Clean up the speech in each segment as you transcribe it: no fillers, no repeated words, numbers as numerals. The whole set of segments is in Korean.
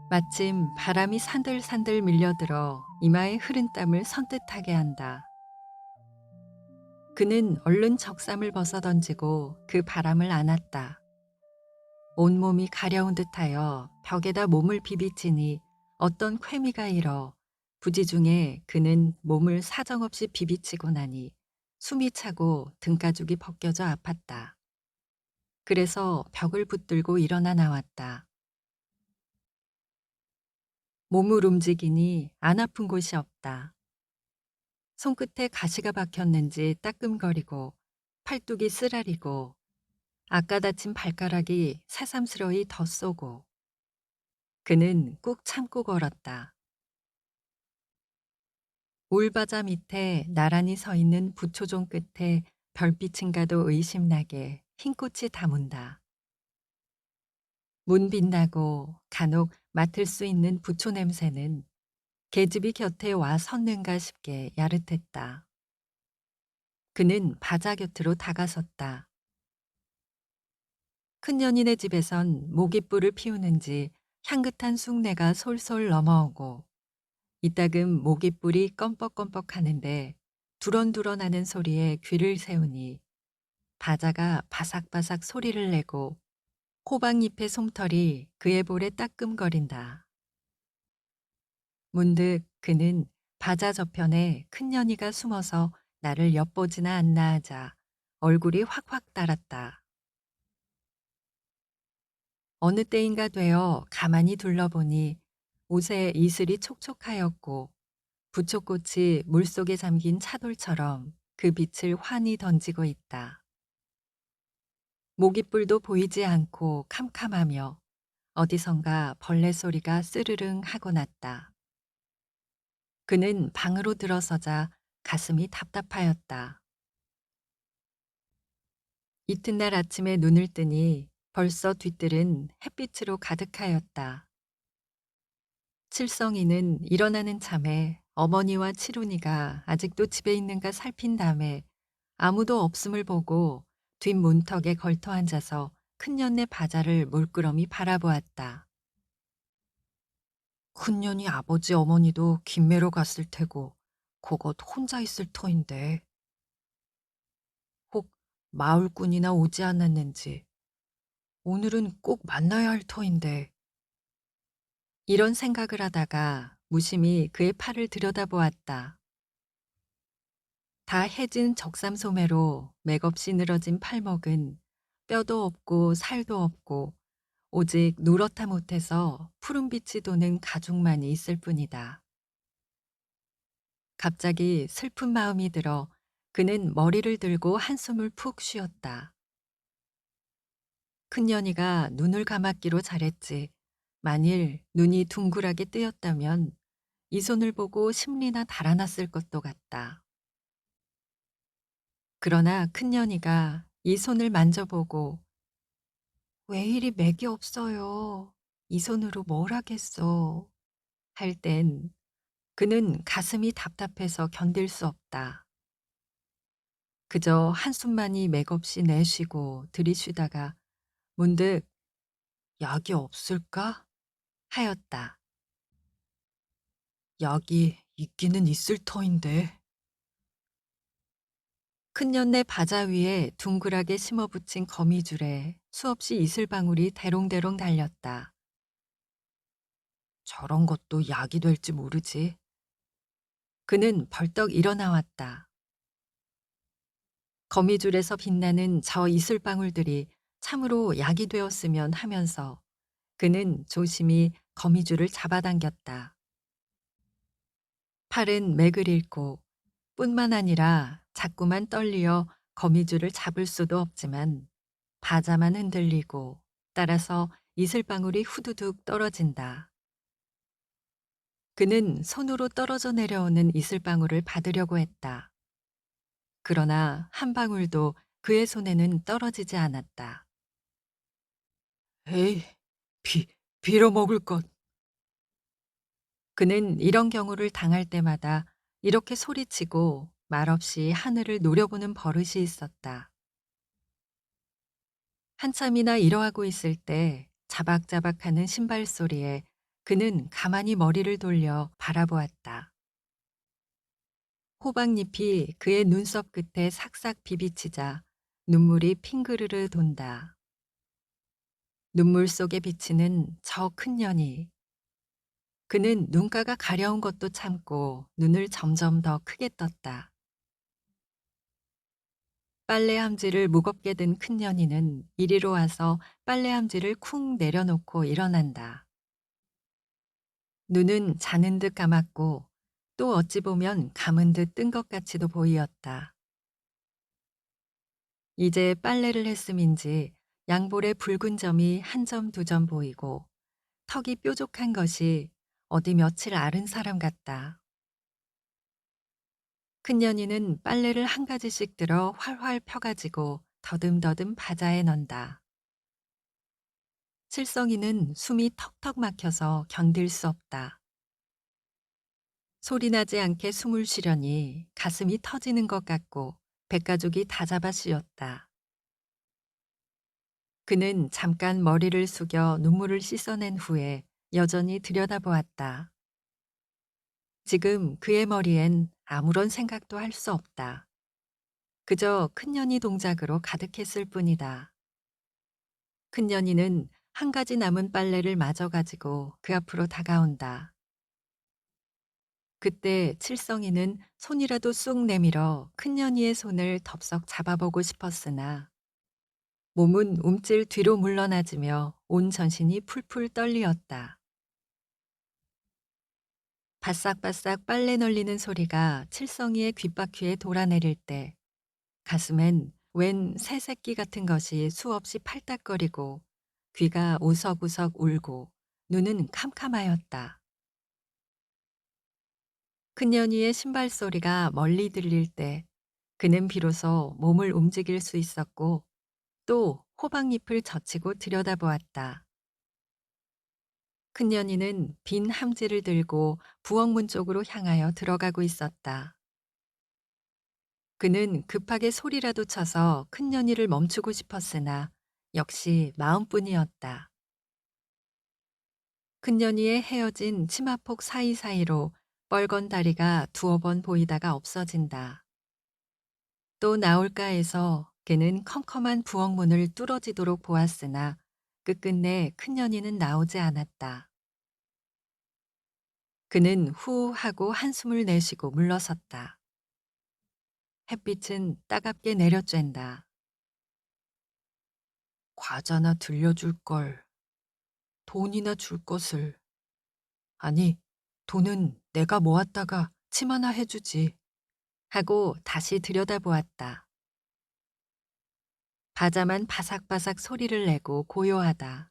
마침 바람이 산들산들 밀려들어 이마에 흐른 땀을 선뜻하게 한다. 그는 얼른 적삼을 벗어던지고 그 바람을 안았다. 온몸이 가려운 듯하여 벽에다 몸을 비비치니 어떤 쾌미가 일어 부지 중에 그는 몸을 사정없이 비비치고 나니 숨이 차고 등가죽이 벗겨져 아팠다. 그래서 벽을 붙들고 일어나 나왔다. 몸을 움직이니 안 아픈 곳이 없다. 손끝에 가시가 박혔는지 따끔거리고 팔뚝이 쓰라리고 아까 다친 발가락이 새삼스러이 더 쏘고 그는 꾹 참고 걸었다. 울바자 밑에 나란히 서 있는 부초종 끝에 별빛인가도 의심나게 흰꽃이 다문다. 문 빛나고 간혹 맡을 수 있는 부초 냄새는 계집이 곁에 와 섰는가 싶게 야릇했다. 그는 바자 곁으로 다가섰다. 큰년이네 집에선 모깃불을 피우는지 향긋한 쑥내가 솔솔 넘어오고 이따금 모깃불이 껌뻑껌뻑 하는데 두런두런 하는 소리에 귀를 세우니 바자가 바삭바삭 소리를 내고 호박잎의 솜털이 그의 볼에 따끔거린다. 문득 그는 바자 저편에 큰년이가 숨어서 나를 엿보지나 않나 하자 얼굴이 확확 달았다. 어느 때인가 되어 가만히 둘러보니 옷에 이슬이 촉촉하였고 부초꽃이 물속에 잠긴 차돌처럼 그 빛을 환히 던지고 있다. 모깃불도 보이지 않고 캄캄하며 어디선가 벌레 소리가 쓰르릉 하고 났다. 그는 방으로 들어서자 가슴이 답답하였다. 이튿날 아침에 눈을 뜨니 벌써 뒤뜰은 햇빛으로 가득하였다. 칠성이는 일어나는 참에 어머니와 칠훈이가 아직도 집에 있는가 살핀 다음에 아무도 없음을 보고 뒷문턱에 걸터 앉아서 큰년네 바자를 물끄러미 바라보았다. 큰년이 아버지 어머니도 김매로 갔을 테고 그것 혼자 있을 터인데 혹 마을꾼이나 오지 않았는지 오늘은 꼭 만나야 할 터인데 이런 생각을 하다가 무심히 그의 팔을 들여다보았다. 다 해진 적삼소매로 맥없이 늘어진 팔목은 뼈도 없고 살도 없고 오직 누렇다 못해서 푸른빛이 도는 가죽만이 있을 뿐이다. 갑자기 슬픈 마음이 들어 그는 머리를 들고 한숨을 푹 쉬었다. 큰년이가 눈을 감았기로 잘했지. 만일 눈이 둥그랗게 뜨였다면 이 손을 보고 심리나 달아났을 것도 같다. 그러나 큰년이가 이 손을 만져보고 왜 이리 맥이 없어요. 이 손으로 뭘 하겠어. 할 땐 그는 가슴이 답답해서 견딜 수 없다. 그저 한숨만이 맥없이 내쉬고 들이쉬다가 문득 약이 없을까? 하였다. 약이 있기는 있을 터인데. 큰년네 바자 위에 둥그랗게 심어붙인 거미줄에 수없이 이슬방울이 대롱대롱 달렸다. 저런 것도 약이 될지 모르지. 그는 벌떡 일어나왔다. 거미줄에서 빛나는 저 이슬방울들이 참으로 약이 되었으면 하면서 그는 조심히 거미줄을 잡아당겼다. 팔은 맥을 잃고 뿐만 아니라 자꾸만 떨리어 거미줄을 잡을 수도 없지만 바자만 흔들리고 따라서 이슬방울이 후두둑 떨어진다. 그는 손으로 떨어져 내려오는 이슬방울을 받으려고 했다. 그러나 한 방울도 그의 손에는 떨어지지 않았다. 에이, 비, 빌어먹을 것. 그는 이런 경우를 당할 때마다 이렇게 소리치고 말없이 하늘을 노려보는 버릇이 있었다. 한참이나 이러하고 있을 때 자박자박하는 신발 소리에 그는 가만히 머리를 돌려 바라보았다. 호박잎이 그의 눈썹 끝에 삭삭 비비치자 눈물이 핑그르르 돈다. 눈물 속에 비치는 저 큰 년이. 그는 눈가가 가려운 것도 참고 눈을 점점 더 크게 떴다. 빨래 함지를 무겁게 든 큰 년이는 이리로 와서 빨래 함지를 쿵 내려놓고 일어난다. 눈은 자는 듯 감았고 또 어찌 보면 감은 듯 뜬 것 같이도 보이었다. 이제 빨래를 했음인지 양볼에 붉은 점이 한 점 두 점 보이고 턱이 뾰족한 것이 어디 며칠 앓은 사람 같다. 큰년이는 빨래를 한 가지씩 들어 활활 펴가지고 더듬더듬 바자에 넣는다. 칠성이는 숨이 턱턱 막혀서 견딜 수 없다. 소리 나지 않게 숨을 쉬려니 가슴이 터지는 것 같고 백가죽이 다 잡아 씌었다. 그는 잠깐 머리를 숙여 눈물을 씻어낸 후에 여전히 들여다보았다. 지금 그의 머리엔 아무런 생각도 할 수 없다. 그저 큰년이 동작으로 가득했을 뿐이다. 큰년이는 한 가지 남은 빨래를 마저 가지고 그 앞으로 다가온다. 그때 칠성이는 손이라도 쑥 내밀어 큰년이의 손을 덥석 잡아보고 싶었으나 몸은 움찔 뒤로 물러나지며 온 전신이 풀풀 떨리었다. 바싹바싹 빨래 널리는 소리가 칠성이의 귓바퀴에 돌아내릴 때 가슴엔 웬 새새끼 같은 것이 수없이 팔딱거리고 귀가 우석우석 울고 눈은 캄캄하였다. 큰년이의 신발 소리가 멀리 들릴 때 그는 비로소 몸을 움직일 수 있었고 또 호박잎을 젖히고 들여다보았다. 큰년이는 빈 함지를 들고 부엌문 쪽으로 향하여 들어가고 있었다. 그는 급하게 소리라도 쳐서 큰년이를 멈추고 싶었으나 역시 마음뿐이었다. 큰년이의 헤어진 치마폭 사이사이로 뻘건 다리가 두어 번 보이다가 없어진다. 또 나올까 해서 걔는 컴컴한 부엌문을 뚫어지도록 보았으나 끝끝내 큰년이는 나오지 않았다. 그는 후 하고 한숨을 내쉬고 물러섰다. 햇빛은 따갑게 내려쬐다. 과자나 들려줄 걸. 돈이나 줄 것을. 아니, 돈은 내가 모았다가 치마나 해주지. 하고 다시 들여다보았다. 바자만 바삭바삭 소리를 내고 고요하다.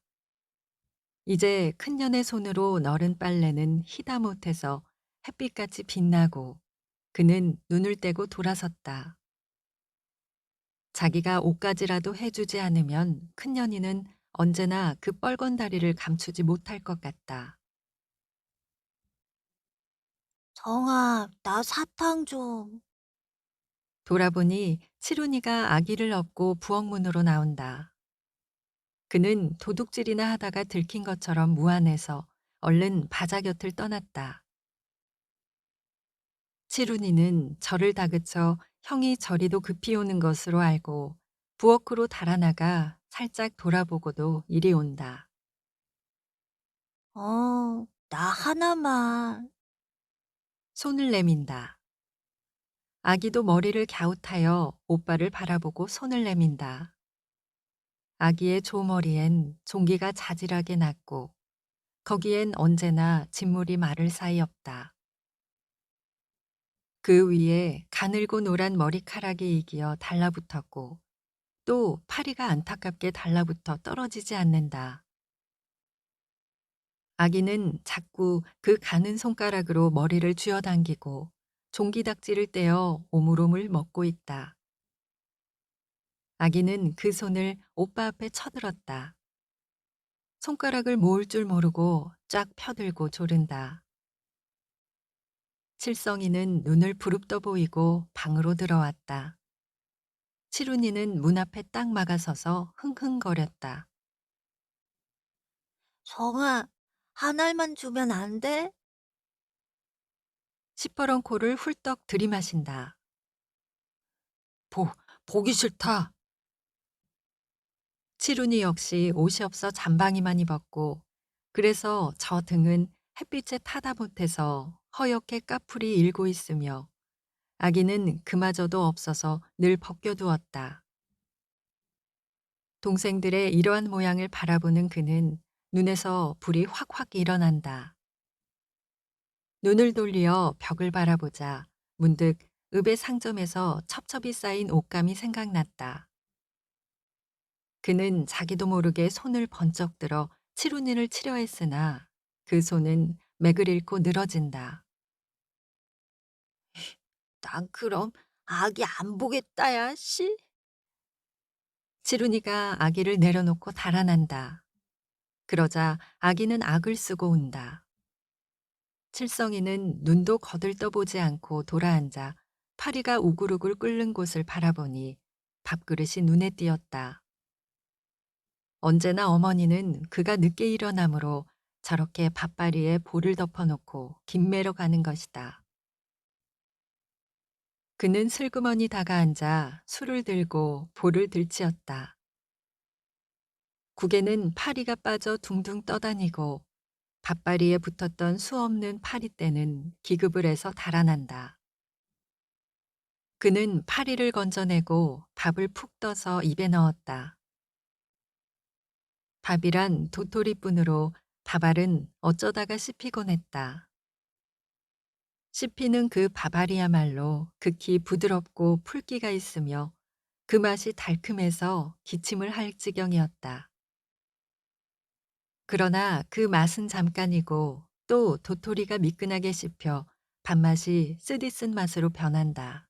이제 큰년의 손으로 널은 빨래는 희다 못해서 햇빛같이 빛나고 그는 눈을 떼고 돌아섰다. 자기가 옷가지라도 해주지 않으면 큰년이는 언제나 그 뻘건 다리를 감추지 못할 것 같다. 정아, 나 사탕 좀. 돌아보니 칠훈이가 아기를 업고 부엌문으로 나온다. 그는 도둑질이나 하다가 들킨 것처럼 무안해서 얼른 바자 곁을 떠났다. 칠훈이는 저를 다그쳐 형이 저리도 급히 오는 것으로 알고 부엌으로 달아나가 살짝 돌아보고도 이리 온다. 나 하나만. 손을 내민다. 아기도 머리를 갸웃하여 오빠를 바라보고 손을 내민다. 아기의 조머리엔 종기가 자질하게 났고 거기엔 언제나 진물이 마를 사이 없다. 그 위에 가늘고 노란 머리카락이 이기어 달라붙었고 또 파리가 안타깝게 달라붙어 떨어지지 않는다. 아기는 자꾸 그 가는 손가락으로 머리를 쥐어당기고 종기닥지를 떼어 오물오물 먹고 있다. 아기는 그 손을 오빠 앞에 쳐들었다. 손가락을 모을 줄 모르고 쫙 펴들고 조른다. 칠성이는 눈을 부릅떠 보이고 방으로 들어왔다. 칠훈이는 문 앞에 딱 막아서서 흥흥거렸다. 정아, 한 알만 주면 안 돼? 시퍼런 코를 훌떡 들이마신다. 보기 싫다. 치룬이 역시 옷이 없어 잠방이만 입었고 그래서 저 등은 햇빛에 타다 못해서 허옇게 까풀이 일고 있으며 아기는 그마저도 없어서 늘 벗겨두었다. 동생들의 이러한 모양을 바라보는 그는 눈에서 불이 확확 일어난다. 눈을 돌려 벽을 바라보자 문득 읍의 상점에서 첩첩이 쌓인 옷감이 생각났다. 그는 자기도 모르게 손을 번쩍 들어 치루니를 치려 했으나 그 손은 맥을 잃고 늘어진다. 난 그럼 아기 안 보겠다야, 씨. 치루니가 아기를 내려놓고 달아난다. 그러자 아기는 악을 쓰고 운다. 칠성이는 눈도 거들떠보지 않고 돌아앉아 파리가 우글우글 끓는 곳을 바라보니 밥그릇이 눈에 띄었다. 언제나 어머니는 그가 늦게 일어나므로 저렇게 밥바리에 볼을 덮어놓고 김매러 가는 것이다. 그는 슬그머니 다가앉아 술을 들고 볼을 들치었다. 국에는 파리가 빠져 둥둥 떠다니고 밥바리에 붙었던 수없는 파리떼는 기급을 해서 달아난다. 그는 파리를 건져내고 밥을 푹 떠서 입에 넣었다. 밥이란 도토리뿐으로 밥알은 어쩌다가 씹히곤 했다. 씹히는 그 밥알이야말로 극히 부드럽고 풀기가 있으며 그 맛이 달큼해서 기침을 할 지경이었다. 그러나 그 맛은 잠깐이고 또 도토리가 미끈하게 씹혀 밥맛이 쓰디쓴 맛으로 변한다.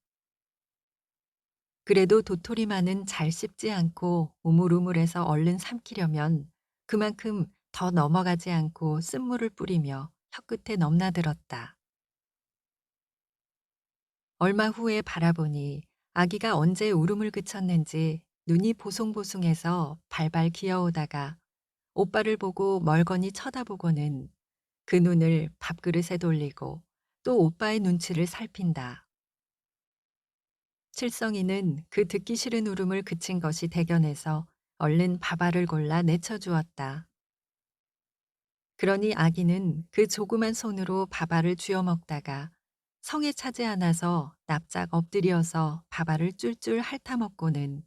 그래도 도토리만은 잘 씹지 않고 우물우물해서 얼른 삼키려면 그만큼 더 넘어가지 않고 쓴물을 뿌리며 혀끝에 넘나들었다. 얼마 후에 바라보니 아기가 언제 울음을 그쳤는지 눈이 보송보송해서 발발 기어오다가 오빠를 보고 멀거니 쳐다보고는 그 눈을 밥그릇에 돌리고 또 오빠의 눈치를 살핀다. 칠성이는 그 듣기 싫은 울음을 그친 것이 대견해서 얼른 밥알을 골라 내쳐주었다. 그러니 아기는 그 조그만 손으로 밥알을 쥐어 먹다가 성에 차지 않아서 납작 엎드려서 밥알을 쫄쫄 핥아먹고는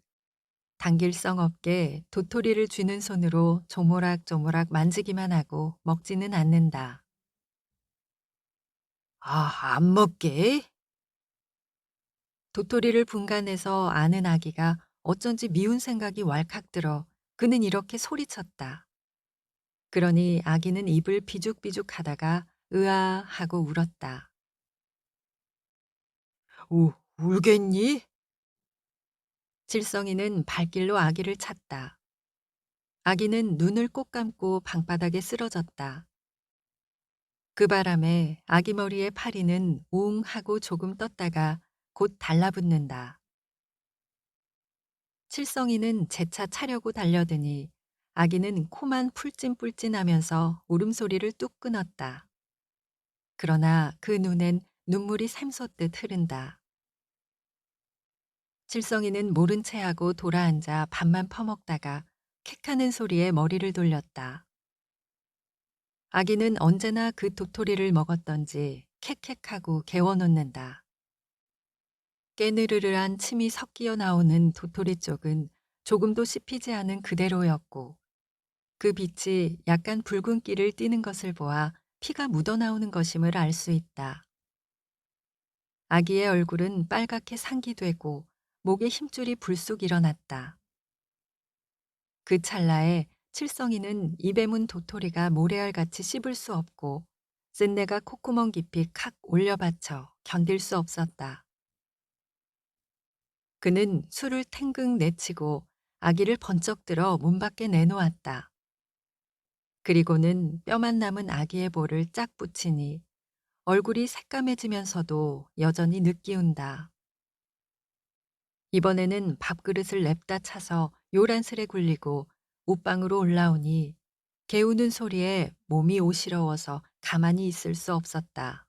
당길성 없게 도토리를 쥐는 손으로 조모락조모락 만지기만 하고 먹지는 않는다. 안 먹게? 도토리를 분간해서 아는 아기가 어쩐지 미운 생각이 왈칵 들어 그는 이렇게 소리쳤다. 그러니 아기는 입을 비죽비죽 하다가 으아 하고 울었다. 울겠니? 질성이는 발길로 아기를 찾다. 아기는 눈을 꼭 감고 방바닥에 쓰러졌다. 그 바람에 아기 머리의 파리는 웅 하고 조금 떴다가 곧 달라붙는다. 칠성이는 재차 차려고 달려드니 아기는 코만 풀찐풀찐하면서 울음소리를 뚝 끊었다. 그러나 그 눈엔 눈물이 샘솟듯 흐른다. 칠성이는 모른 체하고 돌아앉아 밥만 퍼먹다가 캑하는 소리에 머리를 돌렸다. 아기는 언제나 그 도토리를 먹었던지 캑캑하고 개워놓는다. 깨느르르한 침이 섞여 나오는 도토리 쪽은 조금도 씹히지 않은 그대로였고 그 빛이 약간 붉은기를 띠는 것을 보아 피가 묻어나오는 것임을 알 수 있다. 아기의 얼굴은 빨갛게 상기되고 목에 힘줄이 불쑥 일어났다. 그 찰나에 칠성이는 입에 문 도토리가 모래알같이 씹을 수 없고 쓴내가 콧구멍 깊이 칵 올려받쳐 견딜 수 없었다. 그는 술을 탱극 내치고 아기를 번쩍 들어 문 밖에 내놓았다. 그리고는 뼈만 남은 아기의 볼을 짝 붙이니 얼굴이 새까매지면서도 여전히 느끼운다. 이번에는 밥그릇을 냅다 차서 요란스레 굴리고 옷방으로 올라오니 개우는 소리에 몸이 오시러워서 가만히 있을 수 없었다.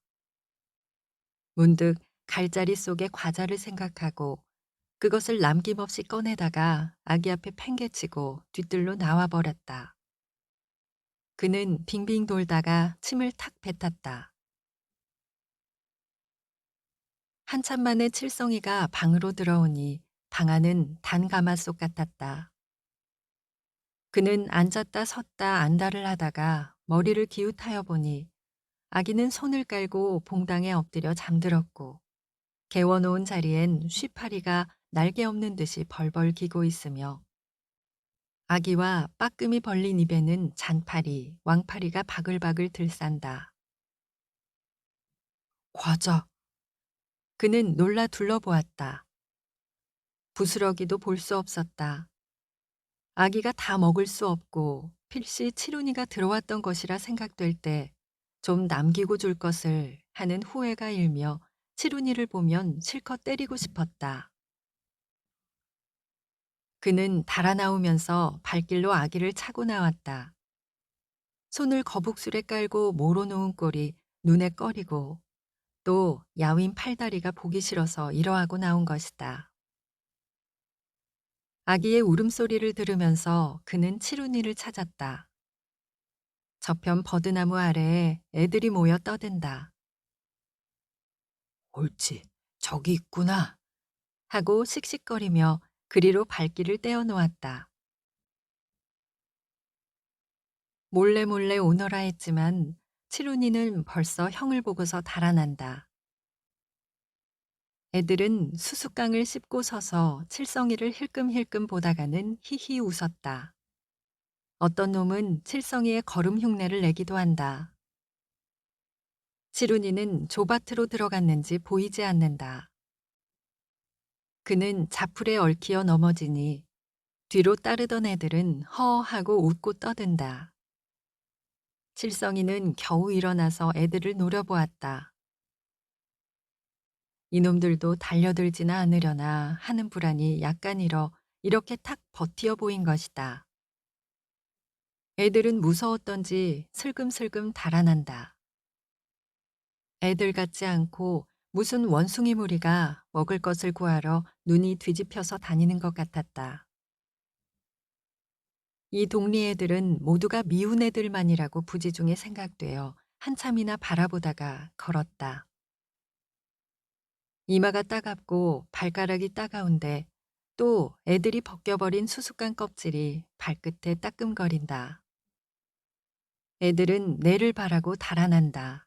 문득 갈자리 속에 과자를 생각하고 그것을 남김없이 꺼내다가 아기 앞에 팽개치고 뒤뜰로 나와 버렸다. 그는 빙빙 돌다가 침을 탁 뱉었다. 한참 만에 칠성이가 방으로 들어오니 방 안은 단 가마솥 같았다. 그는 앉았다 섰다 안달을 하다가 머리를 기웃하여 보니 아기는 손을 깔고 봉당에 엎드려 잠들었고 개워놓은 자리엔 쉬파리가 날개 없는 듯이 벌벌 기고 있으며 아기와 빠끔이 벌린 입에는 잔파리, 왕파리가 바글바글 들싼다. 과자. 그는 놀라 둘러보았다. 부스러기도 볼 수 없었다. 아기가 다 먹을 수 없고 필시 치룬이가 들어왔던 것이라 생각될 때 좀 남기고 줄 것을 하는 후회가 일며 치룬이를 보면 실컷 때리고 싶었다. 그는 달아나오면서 발길로 아기를 차고 나왔다. 손을 거북술에 깔고 몰아놓은 꼴이 눈에 꺼리고 또 야윈 팔다리가 보기 싫어서 이러하고 나온 것이다. 아기의 울음소리를 들으면서 그는 치룬이를 찾았다. 저편 버드나무 아래에 애들이 모여 떠든다. 옳지, 저기 있구나. 하고 씩씩거리며 그리로 발길을 떼어 놓았다. 몰래 몰래 오너라 했지만 치룬이는 벌써 형을 보고서 달아난다. 애들은 수수깡을 씹고 서서 칠성이를 힐끔힐끔 보다가는 히히 웃었다. 어떤 놈은 칠성이의 걸음 흉내를 내기도 한다. 치룬이는 조밭으로 들어갔는지 보이지 않는다. 그는 자풀에 얽히어 넘어지니 뒤로 따르던 애들은 허하고 웃고 떠든다. 칠성이는 겨우 일어나서 애들을 노려보았다. 이놈들도 달려들지나 않으려나 하는 불안이 약간 일어 이렇게 탁 버티어 보인 것이다. 애들은 무서웠던지 슬금슬금 달아난다. 애들 같지 않고 무슨 원숭이 무리가 먹을 것을 구하러 눈이 뒤집혀서 다니는 것 같았다. 이 동리 애들은 모두가 미운 애들만이라고 부지중에 생각되어 한참이나 바라보다가 걸었다. 이마가 따갑고 발가락이 따가운데 또 애들이 벗겨버린 수수깡 껍질이 발끝에 따끔거린다. 애들은 내를 바라고 달아난다.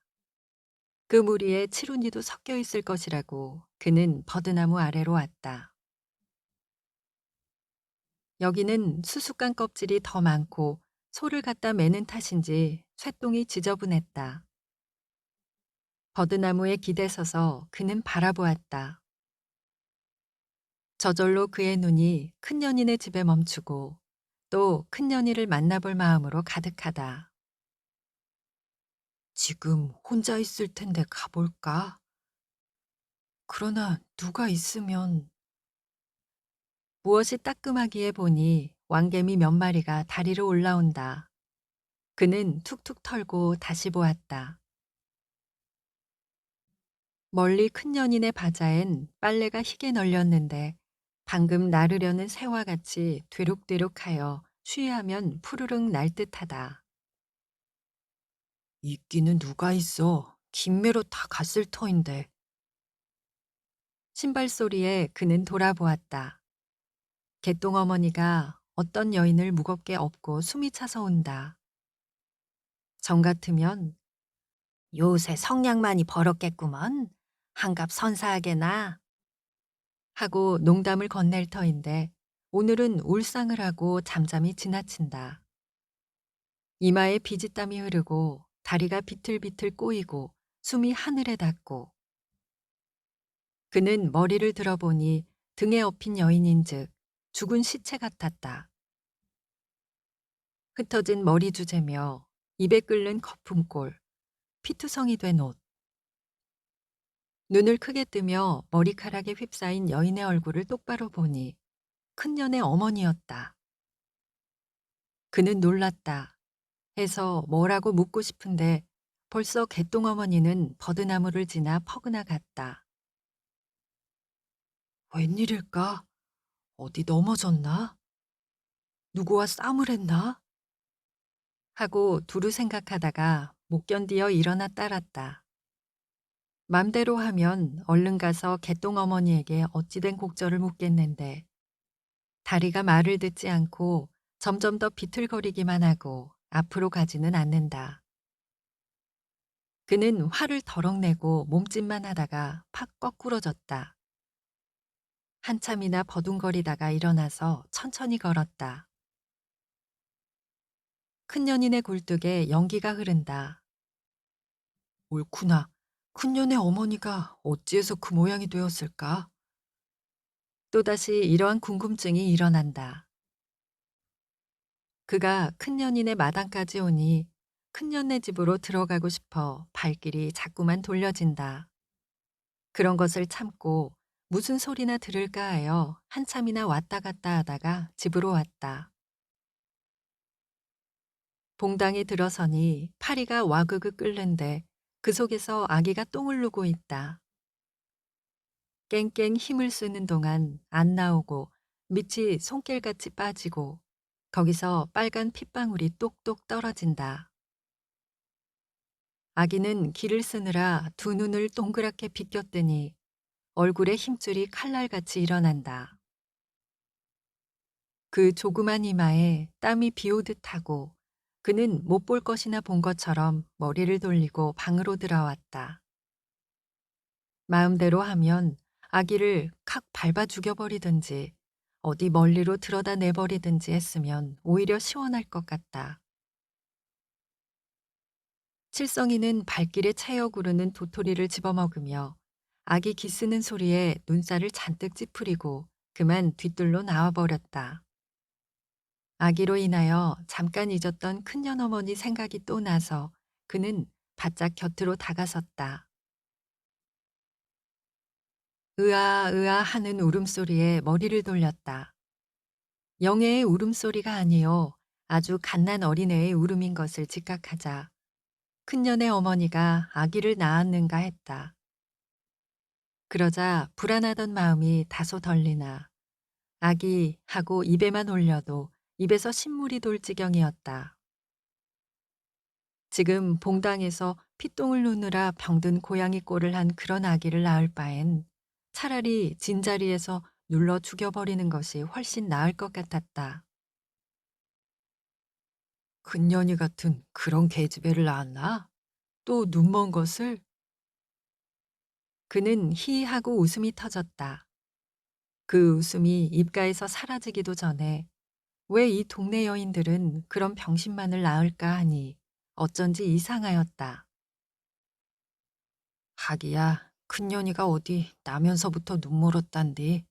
그 무리에 치룬이도 섞여 있을 것이라고 그는 버드나무 아래로 왔다. 여기는 수수깡 껍질이 더 많고 소를 갖다 매는 탓인지 쇠똥이 지저분했다. 버드나무에 기대서서 그는 바라보았다. 저절로 그의 눈이 큰년이네 집에 멈추고 또 큰년이를 만나볼 마음으로 가득하다. 지금 혼자 있을 텐데 가볼까? 그러나 누가 있으면 무엇이 따끔하기에 보니 왕개미 몇 마리가 다리로 올라온다. 그는 툭툭 털고 다시 보았다. 멀리 큰년이네 바자엔 빨래가 희게 널렸는데 방금 나르려는 새와 같이 되룩되룩하여 쉬하면 푸르륵 날 듯하다. 있기는 누가 있어. 김매로 다 갔을 터인데. 신발 소리에 그는 돌아보았다. 개똥어머니가 어떤 여인을 무겁게 업고 숨이 차서 온다. 정 같으면 요새 성냥 많이 벌었겠구먼. 한갑 선사하게나. 하고 농담을 건넬 터인데 오늘은 울상을 하고 잠잠히 지나친다. 이마에 비지땀이 흐르고 다리가 비틀비틀 꼬이고 숨이 하늘에 닿고 그는 머리를 들어보니 등에 업힌 여인인즉 죽은 시체 같았다. 흩어진 머리 주제며 입에 끓는 거품골, 피투성이 된 옷. 눈을 크게 뜨며 머리카락에 휩싸인 여인의 얼굴을 똑바로 보니 큰년의 어머니였다. 그는 놀랐다. 해서 뭐라고 묻고 싶은데 벌써 개똥어머니는 버드나무를 지나 퍼그나 갔다. 웬일일까? 어디 넘어졌나? 누구와 싸움을 했나? 하고 두루 생각하다가 못 견디어 일어나 따랐다. 맘대로 하면 얼른 가서 개똥어머니에게 어찌된 곡절을 묻겠는데 다리가 말을 듣지 않고 점점 더 비틀거리기만 하고 앞으로 가지는 않는다. 그는 화를 덜럭 내고 몸짓만 하다가 팍 거꾸러졌다. 한참이나 버둥거리다가 일어나서 천천히 걸었다. 큰년인의 굴뚝에 연기가 흐른다. 옳구나. 큰년의 어머니가 어찌해서 그 모양이 되었을까? 또다시 이러한 궁금증이 일어난다. 그가 큰년인의 마당까지 오니 큰년네 집으로 들어가고 싶어 발길이 자꾸만 돌려진다. 그런 것을 참고 무슨 소리나 들을까 하여 한참이나 왔다 갔다 하다가 집으로 왔다. 봉당에 들어서니 파리가 와그그 끓는데 그 속에서 아기가 똥을 누고 있다. 깽깽 힘을 쓰는 동안 안 나오고 밑이 손길같이 빠지고 거기서 빨간 핏방울이 똑똑 떨어진다. 아기는 기를 쓰느라 두 눈을 동그랗게 비꼈더니 얼굴에 힘줄이 칼날같이 일어난다. 그 조그만 이마에 땀이 비오듯 하고 그는 못 볼 것이나 본 것처럼 머리를 돌리고 방으로 들어왔다. 마음대로 하면 아기를 칵 밟아 죽여버리든지 어디 멀리로 들어다 내버리든지 했으면 오히려 시원할 것 같다. 칠성이는 발길에 차여 구르는 도토리를 집어먹으며 아기 기스는 소리에 눈살을 잔뜩 찌푸리고 그만 뒤뜰로 나와버렸다. 아기로 인하여 잠깐 잊었던 큰년어머니 생각이 또 나서 그는 바짝 곁으로 다가섰다. 으아 으아 하는 울음소리에 머리를 돌렸다. 영애의 울음소리가 아니요 아주 갓난 어린애의 울음인 것을 직각하자 큰년의 어머니가 아기를 낳았는가 했다. 그러자 불안하던 마음이 다소 덜리나 아기 하고 입에만 올려도 입에서 신물이 돌 지경이었다. 지금 봉당에서 피똥을 누느라 병든 고양이 꼴을 한 그런 아기를 낳을 바엔 차라리 진자리에서 눌러 죽여버리는 것이 훨씬 나을 것 같았다. 근년이 같은 그런 계집애를 낳았나? 또 눈먼 것을? 그는 히하고 웃음이 터졌다. 그 웃음이 입가에서 사라지기도 전에 왜 이 동네 여인들은 그런 병신만을 낳을까 하니 어쩐지 이상하였다. 하기야 큰년이가 어디 나면서부터 눈멀었단디.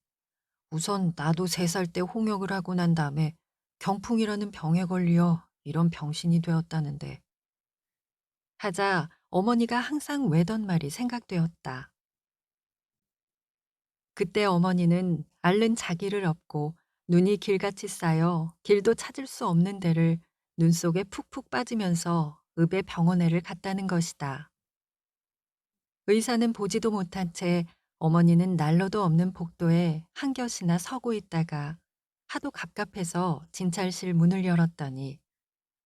우선 나도 3살 때 홍역을 하고 난 다음에 경풍이라는 병에 걸려 이런 병신이 되었다는데. 하자 어머니가 항상 외던 말이 생각되었다. 그때 어머니는 앓는 자기를 업고 눈이 길같이 쌓여 길도 찾을 수 없는 데를 눈 속에 푹푹 빠지면서 읍에 병원에를 갔다는 것이다. 의사는 보지도 못한 채 어머니는 난로도 없는 복도에 한 곁이나 서고 있다가 하도 갑갑해서 진찰실 문을 열었더니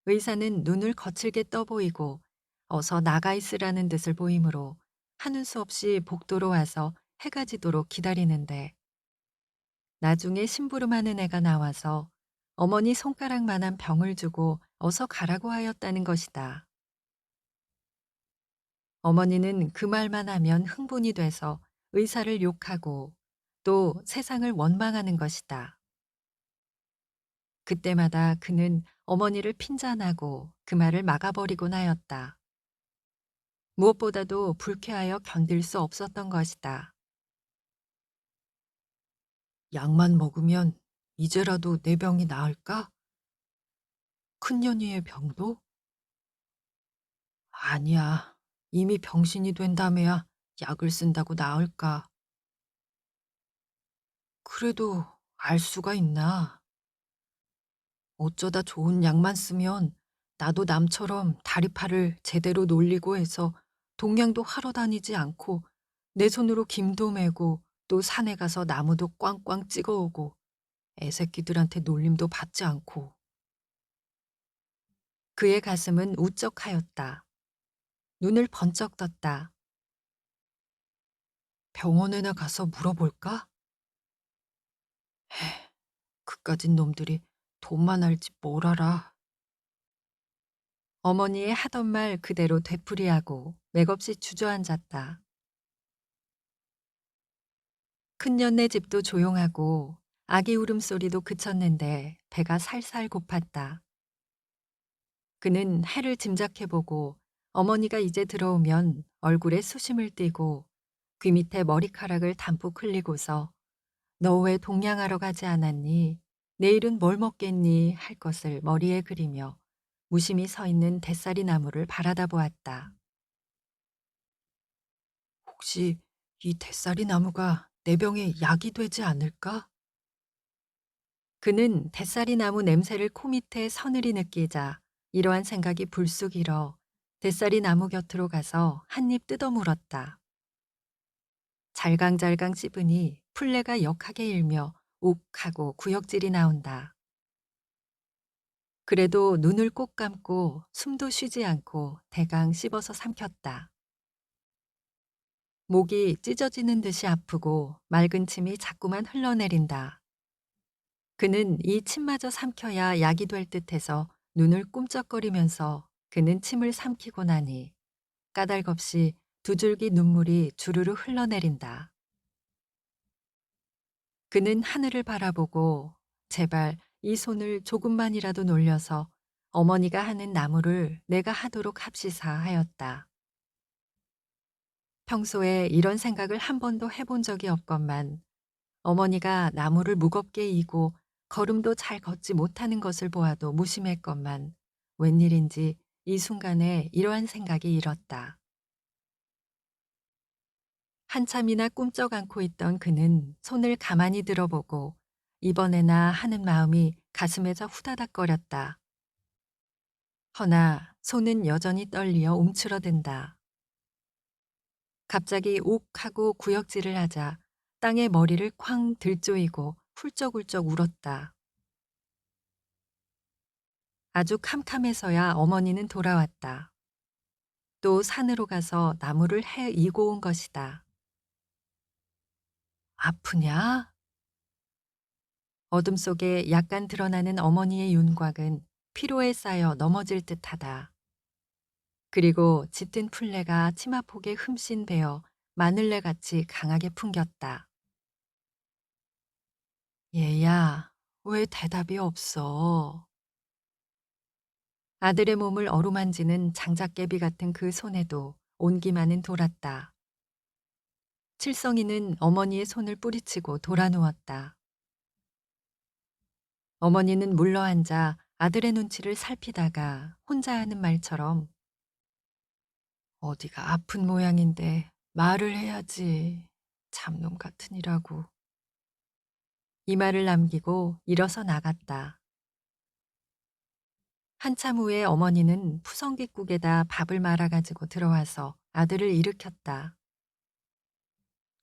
의사는 눈을 거칠게 떠보이고 어서 나가 있으라는 뜻을 보이므로 하는 수 없이 복도로 와서 해가 지도록 기다리는데 나중에 심부름하는 애가 나와서 어머니 손가락만한 병을 주고 어서 가라고 하였다는 것이다. 어머니는 그 말만 하면 흥분이 돼서 의사를 욕하고 또 세상을 원망하는 것이다. 그때마다 그는 어머니를 핀잔하고 그 말을 막아버리곤 하였다. 무엇보다도 불쾌하여 견딜 수 없었던 것이다. 약만 먹으면 이제라도 내 병이 나을까? 큰년이의 병도? 아니야. 이미 병신이 된다며야 약을 쓴다고 나을까? 그래도 알 수가 있나? 어쩌다 좋은 약만 쓰면 나도 남처럼 다리팔을 제대로 놀리고 해서 동냥도 하러 다니지 않고 내 손으로 김도 메고 또 산에 가서 나무도 꽝꽝 찍어오고 애새끼들한테 놀림도 받지 않고. 그의 가슴은 우쩍하였다. 눈을 번쩍 떴다. 병원에나 가서 물어볼까? 그까진 놈들이 돈만 알지 뭘 알아. 어머니의 하던 말 그대로 되풀이하고 맥없이 주저앉았다. 큰년네 집도 조용하고 아기 울음소리도 그쳤는데 배가 살살 고팠다. 그는 해를 짐작해보고 어머니가 이제 들어오면 얼굴에 수심을 띠고 귀 밑에 머리카락을 담뿍 흘리고서 너 왜 동냥하러 가지 않았니? 내일은 뭘 먹겠니? 할 것을 머리에 그리며 무심히 서 있는 대싸리 나무를 바라다 보았다. 혹시 이 대싸리 나무가 내 병에 약이 되지 않을까? 그는 대싸리 나무 냄새를 코밑에 서늘히 느끼자 이러한 생각이 불쑥 일어 대싸리 나무 곁으로 가서 한 입 뜯어 물었다. 잘강잘강 씹으니 풀레가 역하게 일며 욱 하고 구역질이 나온다. 그래도 눈을 꼭 감고 숨도 쉬지 않고 대강 씹어서 삼켰다. 목이 찢어지는 듯이 아프고 맑은 침이 자꾸만 흘러내린다. 그는 이 침마저 삼켜야 약이 될 듯해서 눈을 꿈쩍거리면서 그는 침을 삼키고 나니 까닭없이 두 줄기 눈물이 주르르 흘러내린다. 그는 하늘을 바라보고 제발 이 손을 조금만이라도 놀려서 어머니가 하는 나무를 내가 하도록 합시사 하였다. 평소에 이런 생각을 한 번도 해본 적이 없건만 어머니가 나무를 무겁게 이고 걸음도 잘 걷지 못하는 것을 보아도 무심했건만 웬일인지 이 순간에 이러한 생각이 일었다. 한참이나 꿈쩍 않고 있던 그는 손을 가만히 들어보고 이번에나 하는 마음이 가슴에서 후다닥거렸다. 허나 손은 여전히 떨리어 움츠러든다. 갑자기 욱 하고 구역질을 하자 땅에 머리를 쾅 들조이고 훌쩍훌쩍 울었다. 아주 캄캄해서야 어머니는 돌아왔다. 또 산으로 가서 나무를 해 이고 온 것이다. 아프냐? 어둠 속에 약간 드러나는 어머니의 윤곽은 피로에 쌓여 넘어질 듯하다. 그리고 짙은 풀레가 치마폭에 흠씬 베어 마늘레같이 강하게 풍겼다. 얘야, 왜 대답이 없어? 아들의 몸을 어루만지는 장작개비 같은 그 손에도 온기만은 돌았다. 칠성이는 어머니의 손을 뿌리치고 돌아 누웠다. 어머니는 물러앉아 아들의 눈치를 살피다가 혼자 하는 말처럼 어디가 아픈 모양인데 말을 해야지. 잡놈 같으니라고. 이 말을 남기고 일어서 나갔다. 한참 후에 어머니는 푸성깃국에다 밥을 말아가지고 들어와서 아들을 일으켰다.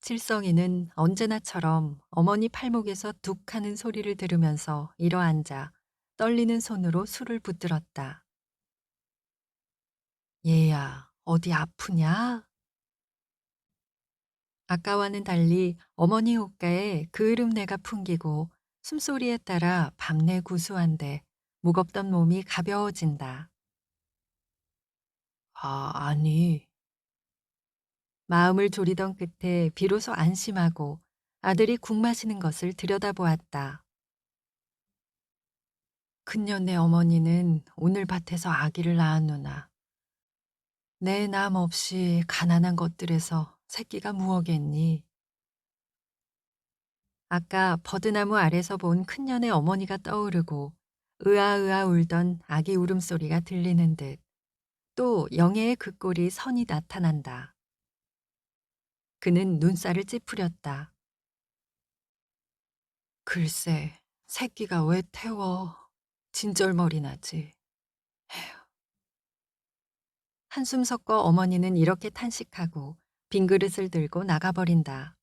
칠성이는 언제나처럼 어머니 팔목에서 둑 하는 소리를 들으면서 일어앉아 떨리는 손으로 술을 붙들었다. 얘야, 어디 아프냐? 아까와는 달리 어머니 옷가에 그을음내가 풍기고 숨소리에 따라 밤내 구수한데 무겁던 몸이 가벼워진다. 아, 아니. 마음을 졸이던 끝에 비로소 안심하고 아들이 국 마시는 것을 들여다보았다. 큰년의 어머니는 오늘 밭에서 아기를 낳았노나 내 남 없이 가난한 것들에서 새끼가 무엇겠니? 아까 버드나무 아래서 본 큰년의 어머니가 떠오르고 으아으아 울던 아기 울음소리가 들리는 듯 또 영애의 그 꼴이 선이 나타난다. 그는 눈살을 찌푸렸다. 글쎄, 새끼가 왜 태워? 진절머리 나지. 한숨 섞어 어머니는 이렇게 탄식하고 빈 그릇을 들고 나가버린다.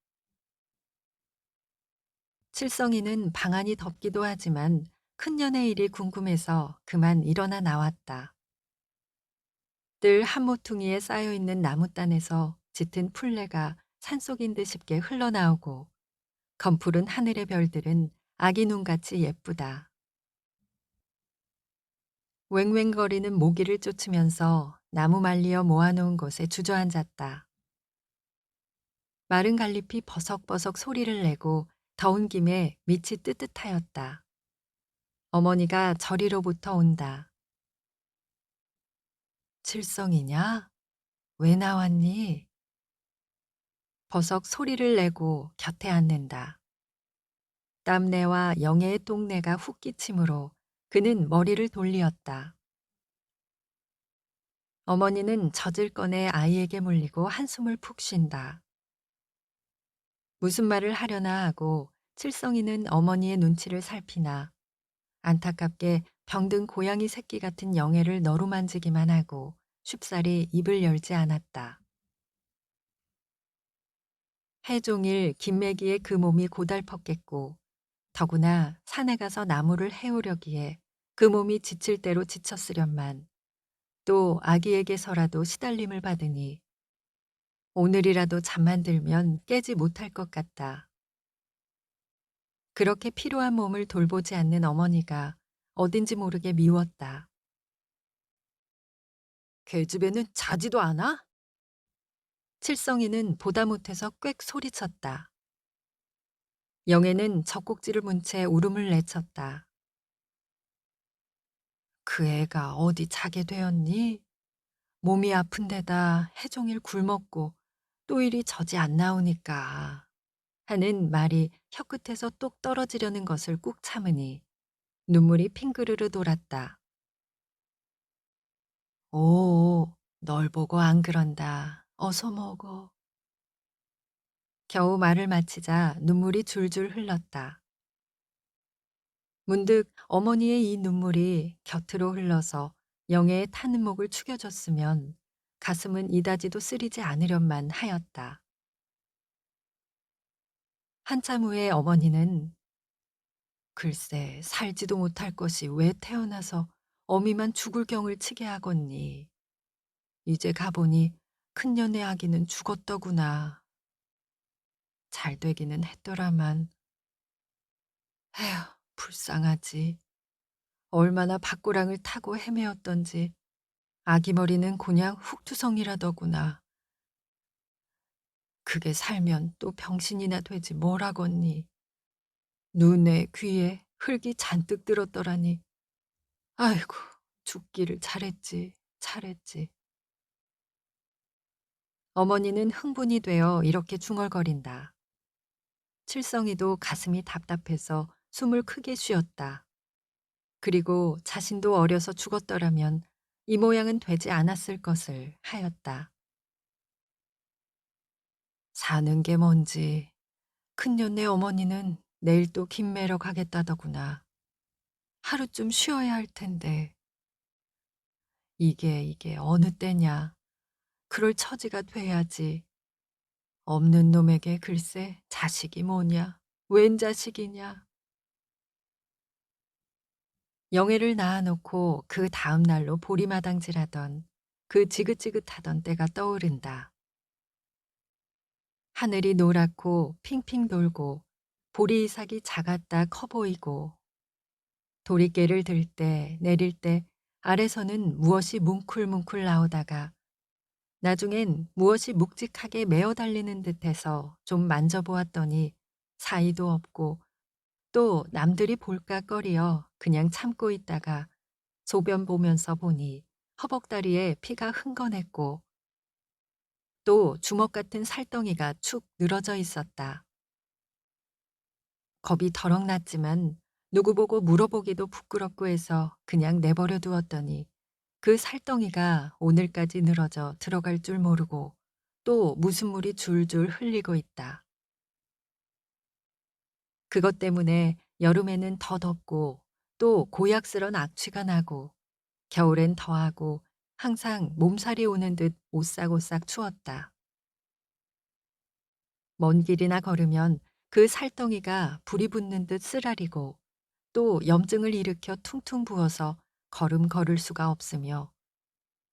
칠성이는 방안이 덥기도 하지만 큰년의 일이 궁금해서 그만 일어나 나왔다. 늘 한 모퉁이에 쌓여있는 나무단에서 짙은 풀레가 산속인 듯 쉽게 흘러나오고 검푸른 하늘의 별들은 아기 눈같이 예쁘다. 왱왱거리는 모기를 쫓으면서 나무 말리어 모아놓은 곳에 주저앉았다. 마른 갈잎이 버석버석 소리를 내고 더운 김에 밑이 뜨뜻하였다. 어머니가 저리로부터 온다. 칠성이냐? 왜 나왔니? 버석 소리를 내고 곁에 앉는다. 땀내와 영애의 똥내가 훅 끼치므로 그는 머리를 돌리었다. 어머니는 젖을 꺼내 아이에게 물리고 한숨을 푹 쉰다. 무슨 말을 하려나 하고 칠성이는 어머니의 눈치를 살피나 안타깝게 병든 고양이 새끼 같은 영애를 너루만지기만 하고 쉽사리 입을 열지 않았다. 해종일 김매기의 그 몸이 고달펐겠고 더구나 산에 가서 나무를 해오려기에 그 몸이 지칠 대로 지쳤으련만 또 아기에게서라도 시달림을 받으니 오늘이라도 잠만 들면 깨지 못할 것 같다. 그렇게 피로한 몸을 돌보지 않는 어머니가 어딘지 모르게 미웠다. 걔집에는 자지도 않아? 칠성이는 보다 못해서 꽥 소리쳤다. 영애는 젖꼭지를 문 채 울음을 내쳤다. 그 애가 어디 자게 되었니? 몸이 아픈 데다 해종일 굶었고 또 이리 젖이 안 나오니까 하는 말이 혀끝에서 똑 떨어지려는 것을 꾹 참으니 눈물이 핑그르르 돌았다. 오, 널 보고 안 그런다. 어서 먹어. 겨우 말을 마치자 눈물이 줄줄 흘렀다. 문득 어머니의 이 눈물이 곁으로 흘러서 영애의 타는 목을 축여줬으면 가슴은 이다지도 쓰리지 않으련만 하였다. 한참 후에 어머니는 글쎄 살지도 못할 것이 왜 태어나서 어미만 죽을 경을 치게 하겠니. 이제 가보니 큰년의 아기는 죽었더구나. 잘 되기는 했더라만. 에휴, 불쌍하지. 얼마나 밭고랑을 타고 헤매었던지 아기 머리는 그냥 훅투성이라더구나. 그게 살면 또 병신이나 되지 뭐라겠니. 눈에 귀에 흙이 잔뜩 들었더라니. 아이고, 죽기를 잘했지, 잘했지. 어머니는 흥분이 되어 이렇게 중얼거린다. 칠성이도 가슴이 답답해서 숨을 크게 쉬었다. 그리고 자신도 어려서 죽었더라면 이 모양은 되지 않았을 것을 하였다. 사는 게 뭔지 큰년네 어머니는 내일 또 김매러 가겠다더구나. 하루쯤 쉬어야 할 텐데 이게 어느 때냐. 그럴 처지가 돼야지. 없는 놈에게 글쎄 자식이 뭐냐. 웬 자식이냐. 영애를 낳아놓고 그 다음 날로 보리마당질하던 그 지긋지긋하던 때가 떠오른다. 하늘이 노랗고 핑핑 돌고 보리 이삭이 작았다 커 보이고 도리깨를 들 때 내릴 때 아래서는 무엇이 뭉클뭉클 나오다가 나중엔 무엇이 묵직하게 메어 달리는 듯해서 좀 만져보았더니 사이도 없고 또 남들이 볼까 꺼리어 그냥 참고 있다가 소변 보면서 보니 허벅다리에 피가 흥건했고 또 주먹 같은 살덩이가 축 늘어져 있었다. 겁이 덜컥 났지만 누구 보고 물어보기도 부끄럽고 해서 그냥 내버려 두었더니 그 살덩이가 오늘까지 늘어져 들어갈 줄 모르고 또 무슨 물이 줄줄 흘리고 있다. 그것 때문에 여름에는 더 덥고 또 고약스런 악취가 나고 겨울엔 더하고 항상 몸살이 오는 듯 오싹오싹 추웠다. 먼 길이나 걸으면 그 살덩이가 불이 붙는 듯 쓰라리고 또 염증을 일으켜 퉁퉁 부어서 걸음 걸을 수가 없으며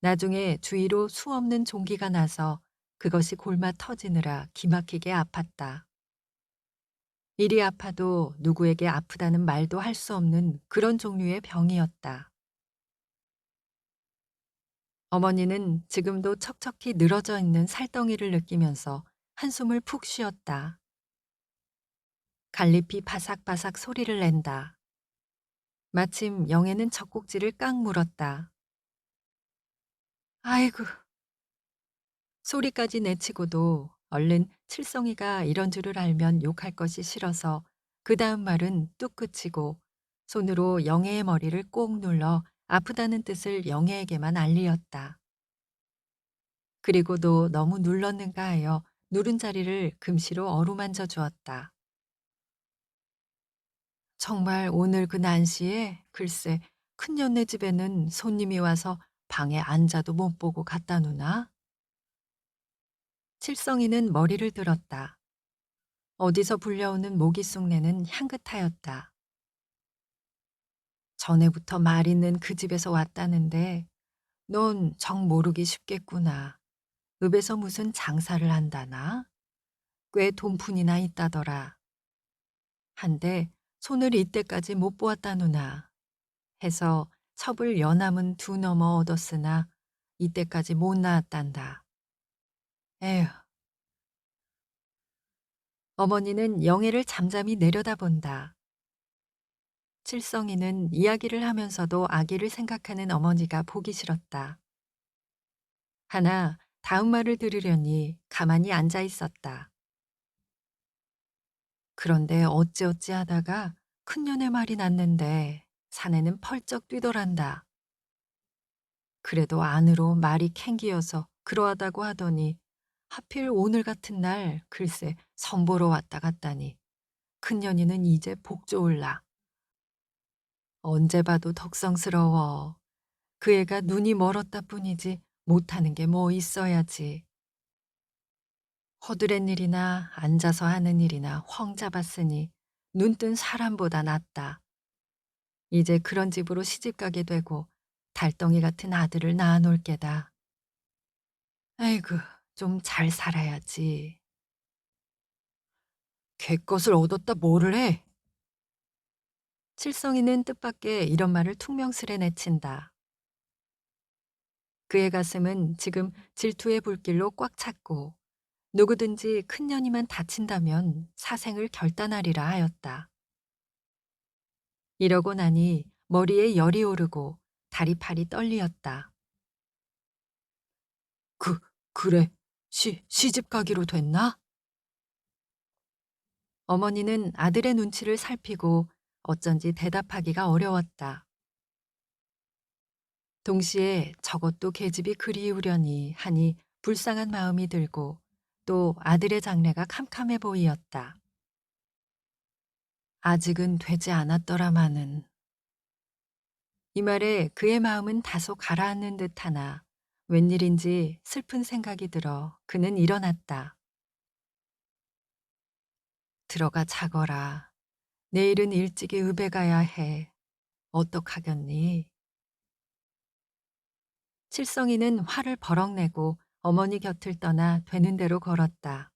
나중에 주위로 수없는 종기가 나서 그것이 골마 터지느라 기막히게 아팠다. 이리 아파도 누구에게 아프다는 말도 할 수 없는 그런 종류의 병이었다. 어머니는 지금도 척척히 늘어져 있는 살덩이를 느끼면서 한숨을 푹 쉬었다. 갈잎이 바삭바삭 소리를 낸다. 마침 영애는 젖꼭지를 깍 물었다. 아이고, 소리까지 내치고도 얼른 칠성이가 이런 줄을 알면 욕할 것이 싫어서 그 다음 말은 뚝 그치고 손으로 영애의 머리를 꼭 눌러 아프다는 뜻을 영애에게만 알리었다. 그리고도 너무 눌렀는가 하여 누른 자리를 금시로 어루만져 주었다. 정말 오늘 그 난시에 글쎄 큰년네 집에는 손님이 와서 방에 앉아도 못 보고 갔다 누나? 칠성이는 머리를 들었다. 어디서 불려오는 모기 쑥내는 향긋하였다. 전에부터 말 있는 그 집에서 왔다는데 넌 정 모르기 쉽겠구나. 읍에서 무슨 장사를 한다나? 꽤 돈푼이나 있다더라. 한데 손을 이때까지 못 보았다 누나. 해서 첩을 연함은 두 넘어 얻었으나 이때까지 못 나았단다. 에휴. 어머니는 영애를 잠잠히 내려다본다. 칠성이는 이야기를 하면서도 아기를 생각하는 어머니가 보기 싫었다. 하나 다음 말을 들으려니 가만히 앉아 있었다. 그런데 어찌어찌 하다가 큰년의 말이 났는데 사내는 펄쩍 뛰더란다. 그래도 안으로 말이 캥기어서 그러하다고 하더니 하필 오늘 같은 날 글쎄 선보러 왔다 갔다니 큰년이는 이제 복 좋을라. 언제 봐도 덕성스러워. 그 애가 눈이 멀었다 뿐이지 못하는 게 뭐 있어야지. 허드렛 일이나 앉아서 하는 일이나 황 잡았으니 눈뜬 사람보다 낫다. 이제 그런 집으로 시집가게 되고 달덩이 같은 아들을 낳아놓을 게다. 아이고, 좀 잘 살아야지. 개것을 얻었다 뭐를 해? 칠성이는 뜻밖의 이런 말을 퉁명스레 내친다. 그의 가슴은 지금 질투의 불길로 꽉 찼고 누구든지 큰년이만 다친다면 사생을 결단하리라 하였다. 이러고 나니 머리에 열이 오르고 다리팔이 떨리었다. 그, 그래. 시집 가기로 됐나? 어머니는 아들의 눈치를 살피고 어쩐지 대답하기가 어려웠다. 동시에 저것도 계집이 그리우려니 하니 불쌍한 마음이 들고 또 아들의 장래가 캄캄해 보이었다. 아직은 되지 않았더라마는. 이 말에 그의 마음은 다소 가라앉는 듯하나 웬일인지 슬픈 생각이 들어 그는 일어났다. 들어가 자거라. 내일은 일찍이 읍에 가야 해. 어떡하겠니? 칠성이는 화를 버럭 내고 어머니 곁을 떠나 되는 대로 걸었다.